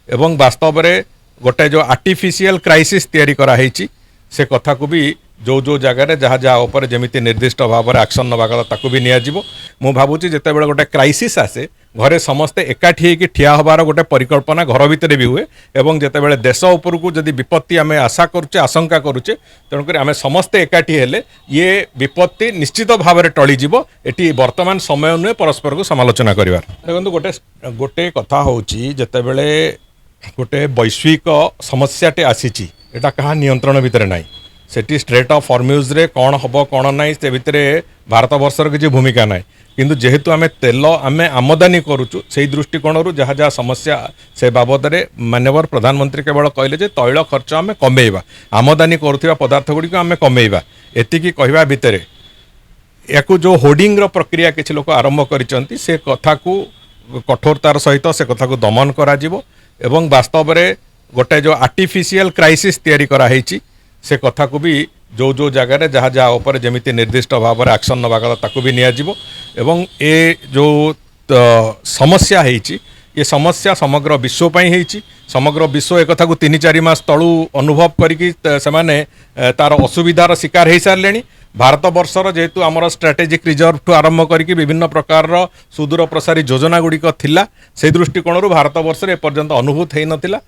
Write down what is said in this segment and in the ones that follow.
एवं वास्तव में गोटे जो आर्टिफिशियल क्राइसिस तैयारी कराई से कथा को भी जो जो जगार जहाँ जहाँ उपर जमी निर्दिष्ट भाव में एक्शन नवा कथा ताकू भी नियाजिबो। मु भावुची जिते बेले गोटे क्राइसिस आसे घरे समस्ते एकाठी होकर ठिया हबार गोटे परिकल्पना घर भितर भी हुए एवं जिते बेले देश उपरकू जदि विपत्ति आम आशा करुचे आशंका करुचे तेणुक आम समस्ते एकाठी हेले ये विपत्ति निश्चित भाव में टलीजिबो। एटी वर्तमान समय नुहे परस्पर को समालोचना करिवार। देखंतु गोटे गोटे कथा होउची जिते बेले गोटे वैश्विक समस्याटे आसीची एटा कहा नियंत्रण भितर नाही सेठी स्ट्रेट ऑफ हॉर्मुज रे कौन हम कौन ना से भितर भारत वर्षर किसी भूमिका ना किंतु जेहेतु आम तेल आम आमदानी करुचु से दृष्टिकोण जहाँ जहाँ समस्या से बाबद में माननीय प्रधानमंत्री केवल कहले तैल खर्च आम कमेवा आमदानी करुवा पदार्थ गुड़िक आम कमेवा एतिकी कहवा भितर या जो होर्डिंग प्रक्रिया किसी लोक आरंभ करिसेंती से कथा को कठोरतार सहित से कथा को दमन करा जिवो एवं वास्तव में गोटे जो आर्टिफिशियल क्राइसिस तैयारी कराई से कथा को भी जो जो जगार जहाँ जहाँ उपर जमी निर्दिष्ट भाव में एक्शन नवा कथा ताकू भी नियाजिबो एवं ए जो समस्या होइची ये समस्या समग्र विश्व पई होइची। समग्र विश्व एक कथा को 3-4 मास तलू अनुभव करिकी सेमाने तार असुविधार शिकार हो सारे। भारत वर्षर जेहेतु आमर स्ट्राटेजिक रिजर्व ठू आरंभ करिकी विभिन्न प्रकार सुदूर प्रसारी योजना गुड़िक थिला से दृष्टिकोण भारत वर्ष एपर्यंत अनुभूत हो नाला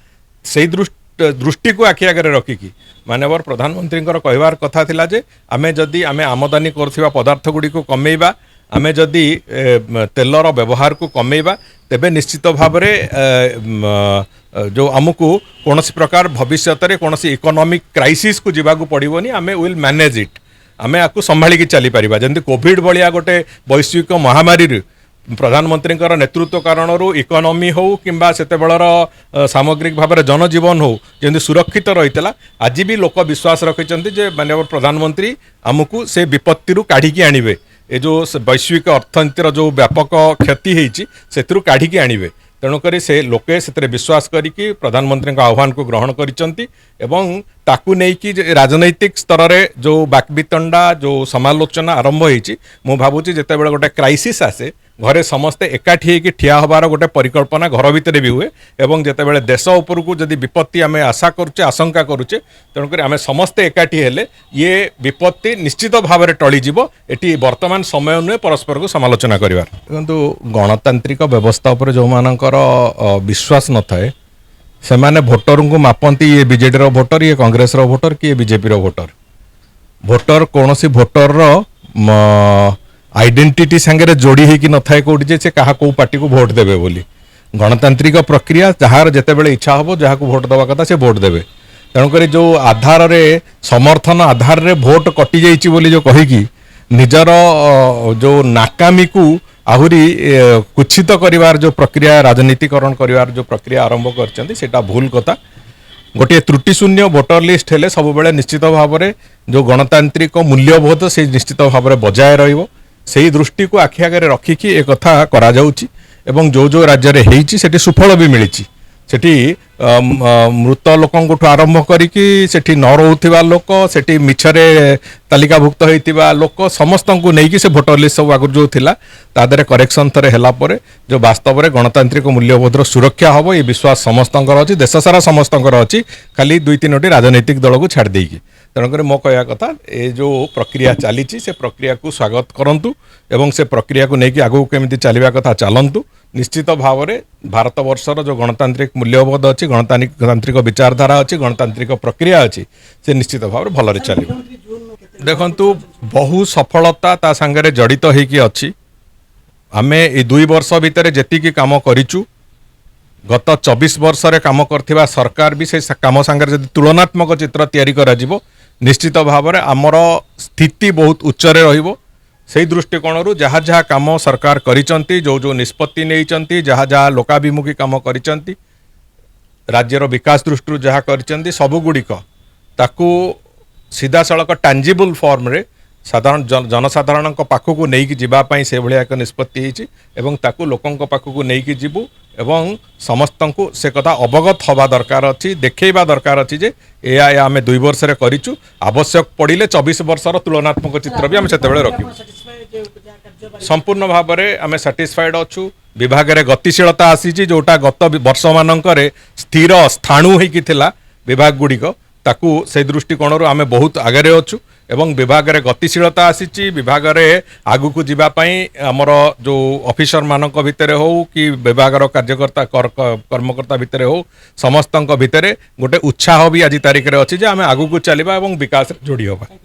से दृष्टि को आखि आगे रखिकी माननीय प्रधानमंत्री कहवार कथा थिला जे आमे जदि आमे आमदानी करथिबा पदार्थ गुड़ी को कमेइबा आमे जदि तेलर व्यवहार को कमेइबा तेबे निश्चित भाव जो आमको कौन प्रकार भविष्य में कौन इकोनॉमिक क्राइसिस को जीवाकू पड़ोनी आमे विल मैनेज इट आमे आपको संभाली चली पारिबा। जंती कोविड भलिया गोटे वैश्विक महामारी प्रधानमंत्री नेतृत्व कारण इकोनॉमी हो किंबा सेते बेलर सामग्रिक भाव में जनजीवन हो जमी सुरक्षित रही आज भी लोक विश्वास रखिंट जे माननीय प्रधानमंत्री आमको से विपत्ति काढ़ी आणवे ए जो वैश्विक अर्थनीतिर जो व्यापक क्षति होती से काढ़ी आणवे तेणुक से लोके से विश्वास करिकी प्रधानमंत्री आह्वान को ग्रहण करिसंती एवं ताकू नेकी राजनैतिक स्तर रे जो बाकबितंडा जो समालोचना आरंभ होइची मु भावुची जिते बेले गोटे क्राइसिस आसे घरे समस्ते एकाठी होकर ठिया हबार गोटे परिकल्पना घर भितर भी हुए एवं जिते बेले देश उपरकू जदि विपत्ति आम आशा करुचे आशंका करुचे तेणुक आम समस्ते एकाठी हेले ये विपत्ति निश्चित भाव में टलीजिबो। एटी वर्तमान समय नुहे परस्पर को समालोचना करिवार। किंतु गणतांत्रिक व्यवस्था उपर जो मानकर विश्वास न थाए से माने भोटर को मापंती ये बीजेडी रो भोटर ये कांग्रेस रो भोटर कि बीजेपी रो भोटर भोटर कौन सी भोटर आइडेंटिटी सांगे जोड़ी होगी न थाए कौटी जे क्या कौ पार्टी को भोट देवे बोली गणतांत्रिक प्रक्रिया जार जिते बड़े इच्छा हम जहाँ को भोट देवा कथा से भोट देवे तेणुक जो आधार रे समर्थन आधार रे भोट कटि जाइछि बोली जो कहीकि निजर जो नाकामी को आहुरी कुत्सित करिवार जो प्रक्रिया राजनीतिकरण करिवार जो प्रक्रिया आरंभ करछन्ती सेटा भूल कथा। गोटे त्रुटिशून्य भोटर लिस्ट हेले सब बेले निश्चित भाव में जो गणतांत्रिक मूल्यबोध से निश्चित भाव में बजाय रहिबो से दृष्टि को आखि आगे रखिकी एक कथा करा जाउची एवं जो जो राज्य रे हेइची सेठी सुफल भी मिलिची सेठी मृत लोकों आरंभ करिकी सेठी न रोथिबा लोक सेठी मिछरे तालिकाभुक्त होइतिबा लोक समस्त को नेकी से भोटर लिस्ट सब आगु जो थिला तादरे करेक्शन थरे हेला परे जो वास्तव में गणतांत्रिक मूल्यबोधर सुरक्षा हबो ये विश्वास समस्तंकर अछि देश सारा समस्तंकर अछि खाली 2-3टी राजनैतिक दल को छाड़ देकी। तेणुक मो कहया कथा ये जो प्रक्रिया चली से प्रक्रिया को स्वागत करंतु एवं से प्रक्रिया को लेकिन आगू केमिति चलवा कथा चलंतु। निश्चित भाव में भारत वर्षर जो गणतांत्रिक मूल्यबोध अच्छी गणतांत्रिक विचारधारा अच्छी गणतांत्रिक प्रक्रिया अच्छी से निश्चित भाव में भलरे चलिबो। देखंतु बहु सफलता ता संगे जड़ित होइकी अच्छी आमे ए 2 वर्ष भितर जेतिकी काम करिचु गत 24 वर्ष रे काम करथिबा सरकार भी से काम संगे जदि तुलनात्मक चित्र तैयारी करा जिवो निश्चित भाव में आमर स्थिति बहुत उच्चरे रहिबो। से दृष्टिकोण जहाँ जहाँ काम सरकार करिचंती जो जो निष्पत्ति नैचंती जहाँ जहाँ लोकाभिमुखी काम करिचंती राज्यर विकास दृष्टि जहाँ करिचंती सबुगुड़िक ताकू सीधा सड़क टांजिबल फॉर्म रे साधारण जनसाधारण पाखक नहीं जावाई से भाया एक निष्पत्ति होती एवं ताकू लोकों पाखक नहीं जीवु एवं समस्त को से कथा अवगत हवा दरकार अच्छी देखा दरकार अच्छी जे या आम 2 वर्ष करिचु आवश्यक पड़े 24 वर्षर तुलनात्मक चित्र भी आम से रखी। संपूर्ण भाव में आम साटिस्फाइड अच्छु विभाग में गतिशीलता आसी जोटा गत वर्ष मानक स्थिर स्थाणु होता विभाग गुड़िक ताकू से दृष्टिकोण आम बहुत आगे अच्छु एवं विभाग में गतिशीलता आसी विभाग में आगु को जीवाई आमर जो ऑफिसर मानक भितर हो कि विभाग कार्यकर्ता कर्मकर्ता भितर हो समस्त भितर गोटे उत्साह भी आज तारिख में अच्छी आम आगु को चलवा और विकास जोड़ी होगा।